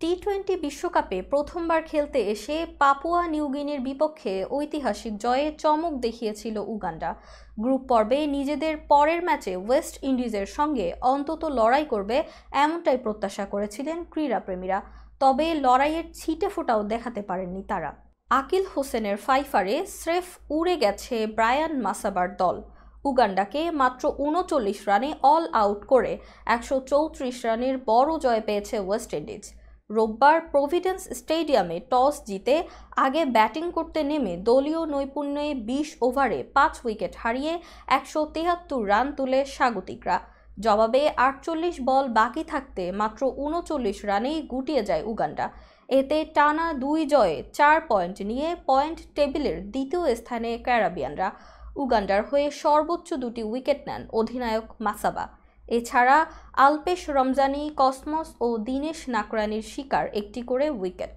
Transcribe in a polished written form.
টি-20 বিশ্বকাপে প্রথমবার খেলতে এসে পাপুয়া নিউগিনির বিপক্ষে ঐতিহাসিক জয়ে চমক দেখিয়েছিল উগান্ডা। গ্রুপ পর্বে নিজেদের পরের ম্যাচে ওয়েস্ট ইন্ডিজের সঙ্গে অন্তত লড়াই করবে এমনটাই প্রত্যাশা করেছিলেন ক্রীড়াপ্রেমীরা। তবে লড়াইয়ের ছিটে ফোঁটাও দেখাতে পারেননি তারা। আকিল হোসেনের ফাইফারে স্রেফ উড়ে গেছে ব্রায়ান মাসাবার দল। উগান্ডাকে মাত্র ৩৯ রানে অল আউট করে ১৩৪ রানের বড় জয় পেয়েছে ওয়েস্ট ইন্ডিজ। রোববার প্রভিডেন্স স্টেডিয়ামে টস জিতে আগে ব্যাটিং করতে নেমে দলীয় নৈপুণ্যে ২০ ওভারে ৫ উইকেট হারিয়ে ১৭৩ রান তুলে স্বাগতিকরা। জবাবে ৪৮ বল বাকি থাকতে মাত্র ৩৯ রানেই গুটিয়ে যায় উগান্ডা। এতে টানা ২ জয়ে ৪ পয়েন্ট নিয়ে পয়েন্ট টেবিলের দ্বিতীয় স্থানে ক্যারিবিয়ানরা। উগান্ডার হয়ে সর্বোচ্চ ২টি উইকেট নেন অধিনায়ক মাসাবা। এছাড়া আলপেশ রমজানি, কসমস ও দীনেশ নাকরানির শিকার একটি করে উইকেট।